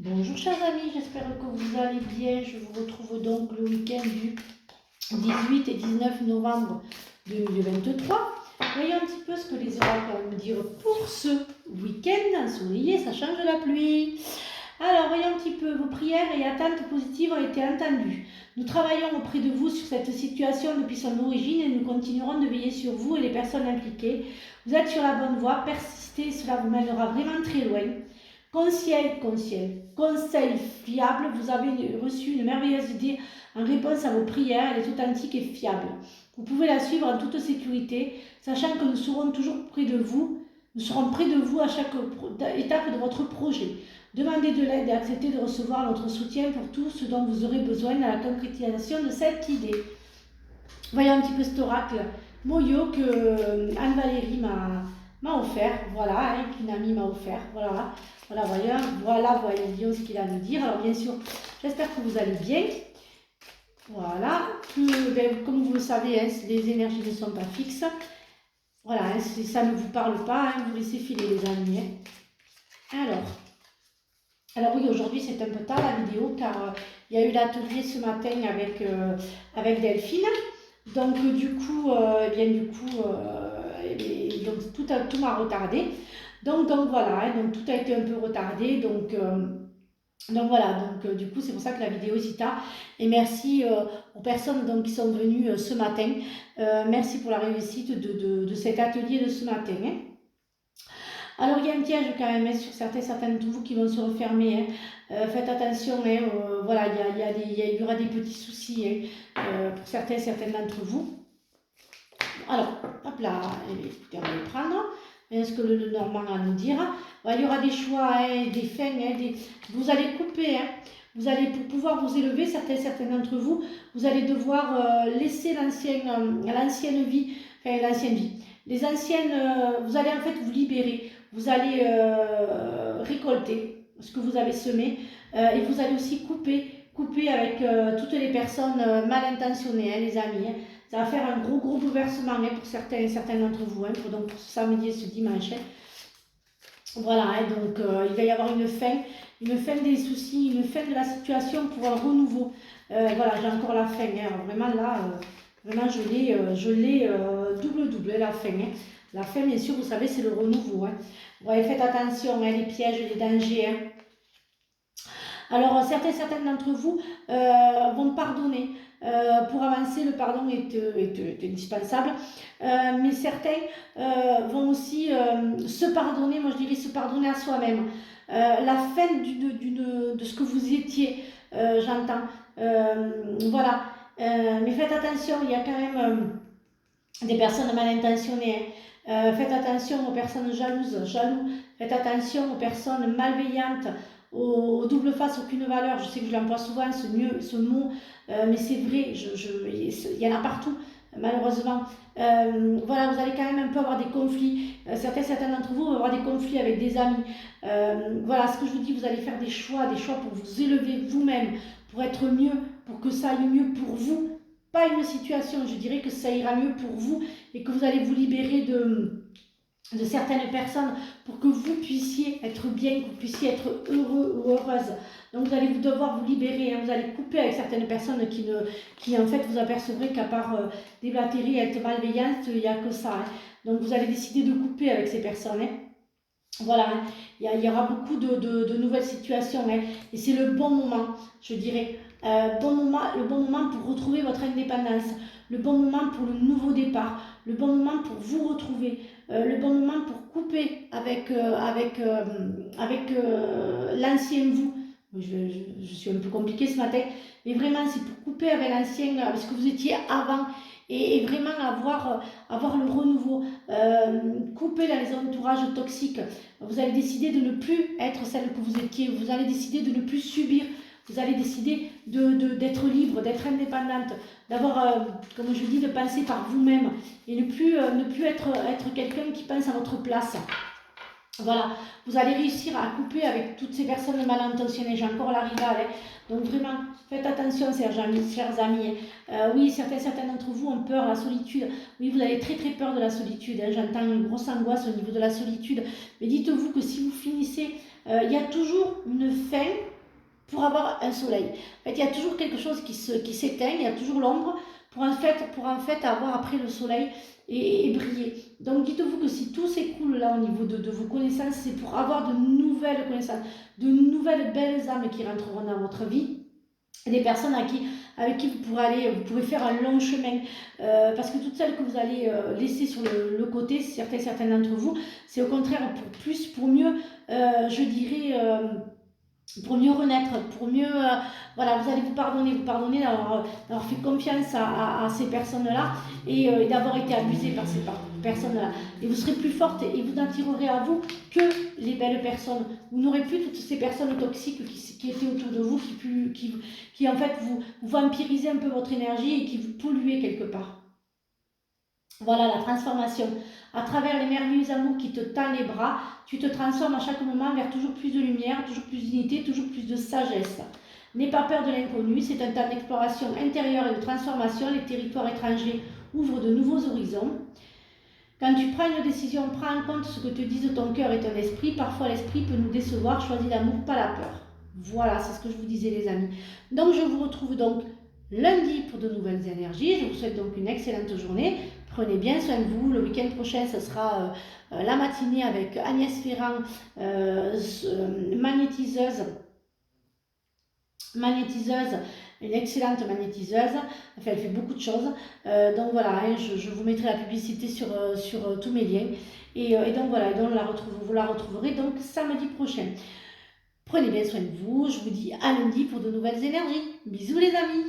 Bonjour chers amis, j'espère que vous allez bien. Je vous retrouve donc le week-end du 18 et 19 novembre 2023. Voyons un petit peu ce que les oracles vont me dire pour ce week-end ensoleillé, sachant de la pluie. Alors, voyons un petit peu, vos prières et attentes positives ont été entendues. Nous travaillons auprès de vous sur cette situation depuis son origine et nous continuerons de veiller sur vous et les personnes impliquées. Vous êtes sur la bonne voie, persistez, cela vous mènera vraiment très loin. Conseil fiable, vous avez reçu une merveilleuse idée en réponse à vos prières, elle est authentique et fiable. Vous pouvez la suivre en toute sécurité, sachant que nous serons toujours près de vous. Nous serons près de vous à chaque étape de votre projet. Demandez de l'aide et acceptez de recevoir notre soutien pour tout ce dont vous aurez besoin à la concrétisation de cette idée. Voyons un petit peu cet oracle Moyo que Anne-Valérie m'a offert, voilà, hein, qu'une amie m'a offert, voilà, voyons ce qu'il a à nous dire. Alors bien sûr, j'espère que vous allez bien, voilà, que, comme vous le savez, hein, les énergies ne sont pas fixes, voilà, hein, si ça ne vous parle pas, hein, vous laissez filer les amis. Hein. Alors oui, aujourd'hui c'est un peu tard la vidéo car il y a eu l'atelier ce matin avec Delphine. Donc du coup, tout m'a retardé. Donc voilà, hein, donc tout a été un peu retardé. Donc voilà, du coup c'est pour ça que la vidéo est si tard. Et merci aux personnes donc, qui sont venues ce matin. Merci pour la réussite de cet atelier de ce matin. Hein. Alors il y a un piège quand même hein, sur certains de vous qui vont se refermer. Hein. Faites attention, hein, voilà, il y aura des petits soucis hein, pour certaines d'entre vous. Alors, hop là, écoutez, on va les prendre. Ce que le Normand a à nous dire. Il y aura des choix, hein, des fins, hein, vous allez couper. Hein. Vous allez, pour pouvoir vous élever, certains d'entre vous, vous allez devoir laisser l'ancienne vie, enfin l'ancienne vie. Les anciennes, vous allez en fait vous libérer. Vous allez récolter ce que vous avez semé et vous allez aussi couper avec toutes les personnes mal intentionnées, hein, les amis. Hein. Ça va faire un gros bouleversement hein, pour certains d'entre vous, hein, pour ce samedi et ce dimanche. Hein. Voilà, hein, donc il va y avoir une fin des soucis, une fin de la situation pour un renouveau. Voilà, j'ai encore la fin. Hein. Alors, vraiment là, vraiment je l'ai double la fin. Hein. La fin, bien sûr, vous savez, c'est le renouveau. Hein. Ouais, faites attention, hein, les pièges, les dangers. Hein. Alors, certains d'entre vous vont pardonner. Pour avancer, le pardon est indispensable. Mais certains vont aussi se pardonner, moi je dirais se pardonner à soi-même. La fin de ce que vous étiez, j'entends. Voilà. Mais faites attention, il y a quand même des personnes mal intentionnées. Hein. Faites attention aux personnes jaloux. Faites attention aux personnes malveillantes, aux double face, aucune valeur. Je sais que je l'emploie souvent, ce mot, mais c'est vrai, il y en a partout, malheureusement. Voilà, vous allez quand même un peu avoir des conflits. Certains d'entre vous vont avoir des conflits avec des amis. Voilà, ce que je vous dis, vous allez faire des choix pour vous élever vous-même, pour être mieux, pour que ça aille mieux pour vous. Pas une situation, je dirais que ça ira mieux pour vous et que vous allez vous libérer de certaines personnes pour que vous puissiez être bien, que vous puissiez être heureux ou heureuse. Donc vous allez devoir vous libérer, hein, vous allez couper avec certaines personnes qui en fait vous apercevrez qu'à part déblatérer et être malveillantes, il n'y a que ça. Hein. Donc vous allez décider de couper avec ces personnes. Hein. Voilà, hein. Il y aura beaucoup de nouvelles situations hein. Et c'est le bon moment, je dirais. Le bon moment pour retrouver votre indépendance, le bon moment pour le nouveau départ, le bon moment pour vous retrouver, le bon moment pour couper avec l'ancien vous. Je suis un peu compliquée ce matin, mais vraiment c'est pour couper avec l'ancien, avec ce que vous étiez avant et vraiment avoir le renouveau, couper dans les entourages toxiques. Vous allez décider de ne plus être celle que vous étiez, vous allez décider de ne plus subir. Vous allez décider d'être libre, d'être indépendante, d'avoir, comme je dis, de penser par vous-même et ne plus être quelqu'un qui pense à votre place. Voilà, vous allez réussir à couper avec toutes ces personnes mal intentionnées. J'ai encore la rivale. Hein. Donc vraiment, faites attention, chers amis. Oui, certains d'entre vous ont peur, la solitude. Oui, vous avez très peur de la solitude. Hein. J'entends une grosse angoisse au niveau de la solitude. Mais dites-vous que si vous finissez, il y a toujours une fin. pour avoir un soleil. En fait, il y a toujours quelque chose qui s'éteint, il y a toujours l'ombre pour en fait avoir après le soleil et briller. Donc dites-vous que si tout s'écoule là au niveau de vos connaissances, c'est pour avoir de nouvelles connaissances, de nouvelles belles âmes qui rentreront dans votre vie, des personnes avec qui vous pourrez aller, vous pourrez faire un long chemin, parce que toutes celles que vous allez laisser sur le côté, certains d'entre vous, c'est au contraire pour plus, pour mieux, je dirais, pour mieux renaître, pour mieux, voilà, vous allez vous pardonner d'avoir fait confiance à ces personnes-là et d'avoir été abusé par ces personnes-là. Et vous serez plus forte et vous n'attirerez à vous que les belles personnes. Vous n'aurez plus toutes ces personnes toxiques qui étaient autour de vous, qui en fait vous vampirisez un peu votre énergie et qui vous polluez quelque part. Voilà la transformation. À travers les merveilleux amours qui te tendent les bras, tu te transformes à chaque moment vers toujours plus de lumière, toujours plus d'unité, toujours plus de sagesse. N'aie pas peur de l'inconnu, c'est un temps d'exploration intérieure et de transformation. Les territoires étrangers ouvrent de nouveaux horizons. Quand tu prends une décision, prends en compte ce que te disent ton cœur et ton esprit. Parfois l'esprit peut nous décevoir, choisis l'amour, pas la peur. Voilà, c'est ce que je vous disais les amis. Donc je vous retrouve donc lundi pour de nouvelles énergies. Je vous souhaite donc une excellente journée. Prenez bien soin de vous. Le week-end prochain, ce sera la matinée avec Agnès Ferrand, magnétiseuse, une excellente magnétiseuse. Enfin, elle fait beaucoup de choses. Donc voilà, hein, je vous mettrai la publicité sur tous mes liens. Et donc voilà, et donc vous la retrouverez donc samedi prochain. Prenez bien soin de vous. Je vous dis à lundi pour de nouvelles énergies. Bisous les amis.